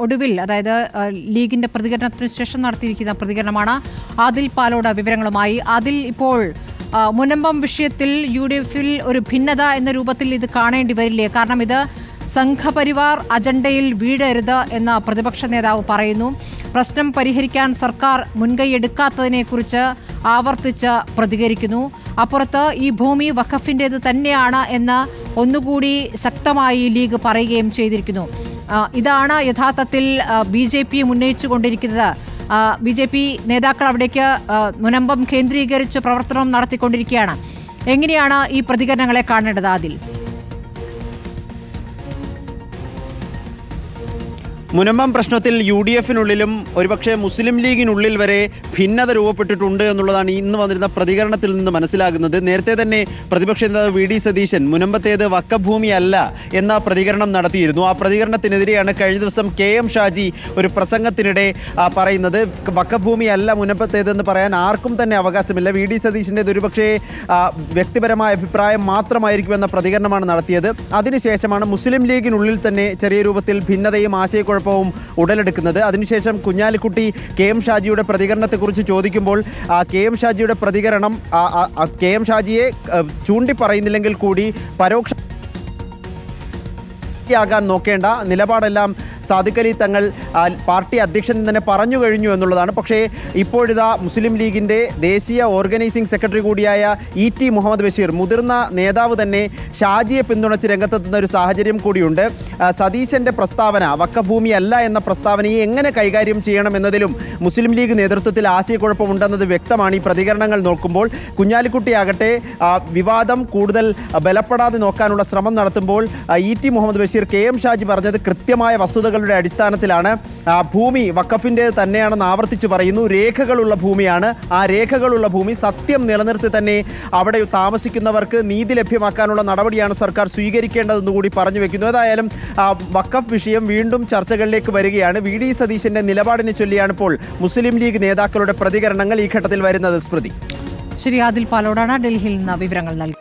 ഒടുവിൽ അതായത് ലീഗിന്റെ പ്രതികരണത്തിന് ശേഷം നടത്തിയിരിക്കുന്ന പ്രതികരണമാണ്. ആദിൽ പാലോട് വിവരങ്ങളുമായി. ആദിൽ, ഇപ്പോൾ മുനമ്പം വിഷയത്തിൽ UDF-ൽ ഒരു ഭിന്നത എന്ന രൂപത്തിൽ ഇത് കാണേണ്ടി വരില്ലേ? കാരണം ഇത് സംഘപരിവാർ അജണ്ടയിൽ വീഴരുത് എന്ന് പ്രതിപക്ഷ നേതാവ് പറയുന്നു. പ്രശ്നം പരിഹരിക്കാൻ സർക്കാർ മുൻകൈയെടുക്കാത്തതിനെക്കുറിച്ച് ആവർത്തിച്ച് പ്രതികരിക്കുന്നു. അപ്പുറത്ത് ഈ ഭൂമി വഖഫിൻ്റേത് തന്നെയാണ് എന്ന് ഒന്നുകൂടി ശക്തമായി ലീഗ് പറയുകയും ചെയ്തിരിക്കുന്നു. ഇതാണ് യഥാർത്ഥത്തിൽ BJP ഉന്നയിച്ചുകൊണ്ടിരിക്കുന്നത്. BJP നേതാക്കൾ അവിടേക്ക് മുനമ്പം കേന്ദ്രീകരിച്ച് പ്രവർത്തനം നടത്തിക്കൊണ്ടിരിക്കുകയാണ്. എങ്ങനെയാണ് ഈ പ്രതികരണങ്ങളെ കാണേണ്ടത് അതിൽ? മുനമ്പം പ്രശ്നത്തിൽ UDF-നുള്ളിലും ഒരുപക്ഷെ മുസ്ലിം ലീഗിനുള്ളിൽ വരെ ഭിന്നത രൂപപ്പെട്ടിട്ടുണ്ട് എന്നുള്ളതാണ് ഇന്ന് വന്നിരുന്ന പ്രതികരണത്തിൽ നിന്ന് മനസ്സിലാകുന്നത്. നേരത്തെ തന്നെ പ്രതിപക്ഷ നേതാവ് VD സതീശൻ മുനമ്പത്തേത് വഖഫ് ഭൂമിയല്ല എന്ന പ്രതികരണം നടത്തിയിരുന്നു. ആ പ്രതികരണത്തിനെതിരെയാണ് കഴിഞ്ഞ ദിവസം KM ഷാജി ഒരു പ്രസംഗത്തിനിടെ പറയുന്നത് വഖഫ് ഭൂമിയല്ല മുനമ്പത്തേതെന്ന് പറയാൻ ആർക്കും തന്നെ അവകാശമില്ല. VD സതീശൻ്റേത് ഒരുപക്ഷെ വ്യക്തിപരമായ അഭിപ്രായം മാത്രമായിരിക്കുമെന്ന പ്രതികരണമാണ് നടത്തിയത്. അതിനുശേഷമാണ് മുസ്ലിം ലീഗിനുള്ളിൽ തന്നെ ചെറിയ രൂപത്തിൽ ഭിന്നതയും ആശയക്കുഴപ്പവും ഉടലെടുക്കുന്നത്. അതിനുശേഷം കുഞ്ഞാലിക്കുട്ടി KM ഷാജിയുടെ പ്രതികരണത്തെക്കുറിച്ച് ചോദിക്കുമ്പോൾ KM ഷാജിയുടെ പ്രതികരണം KM ഷാജിയെ ചൂണ്ടിപ്പറയുന്നില്ലെങ്കിൽ കൂടി പരോക്ഷ ാകാൻ നോക്കേണ്ട നിലപാടെല്ലാം സാദിഖ് അലി തങ്ങൾ പാർട്ടി അധ്യക്ഷൻ തന്നെ പറഞ്ഞു കഴിഞ്ഞു എന്നുള്ളതാണ്. പക്ഷേ ഇപ്പോഴിതാ മുസ്ലിം ലീഗിൻ്റെ ദേശീയ ഓർഗനൈസിംഗ് സെക്രട്ടറി കൂടിയായ ET മുഹമ്മദ് ബഷീർ, മുതിർന്ന നേതാവ് തന്നെ ഷാജിയെ പിന്തുണച്ച് രംഗത്തെത്തുന്ന ഒരു സാഹചര്യം കൂടിയുണ്ട്. സതീശൻ്റെ പ്രസ്താവന വഖഫ് ഭൂമിയല്ല എന്ന പ്രസ്താവനയെ എങ്ങനെ കൈകാര്യം ചെയ്യണം എന്നതിലും മുസ്ലിം ലീഗ് നേതൃത്വത്തിൽ ആശയക്കുഴപ്പമുണ്ടെന്നത് വ്യക്തമാണ് ഈ പ്രതികരണങ്ങൾ നോക്കുമ്പോൾ. കുഞ്ഞാലിക്കുട്ടിയാകട്ടെ വിവാദം കൂടുതൽ ബലപ്പെടാതെ നോക്കാനുള്ള ശ്രമം നടത്തുമ്പോൾ ET മുഹമ്മദ് ബഷീർ KM ഷാജി പറഞ്ഞത് കൃത്യമായ വസ്തുതകളുടെ അടിസ്ഥാനത്തിലാണ്. ഭൂമി വഖഫിൻ്റെ തന്നെയാണെന്ന് ആവർത്തിച്ച് പറയുന്നു. രേഖകളുള്ള ഭൂമിയാണ്. ആ രേഖകളുള്ള ഭൂമി സത്യം നിലനിർത്തി തന്നെ അവിടെ താമസിക്കുന്നവർക്ക് നീതി ലഭ്യമാക്കാനുള്ള നടപടിയാണ് സർക്കാർ സ്വീകരിക്കേണ്ടതെന്ന് കൂടി പറഞ്ഞു വെക്കുന്നു. ഏതായാലും വഖഫ് വിഷയം വീണ്ടും ചർച്ചകളിലേക്ക് വരികയാണ്. VD സതീശൻ്റെ നിലപാടിനെ ചൊല്ലിയാണ് ഇപ്പോൾ മുസ്ലിം ലീഗ് നേതാക്കളുടെ പ്രതികരണങ്ങൾ ഈ ഘട്ടത്തിൽ വരുന്നത്. സ്മൃതി. ശരി, ആദിൽ പാലോടാണ് ഡൽഹിയിൽ നിന്ന് വിവരങ്ങൾ നൽകി.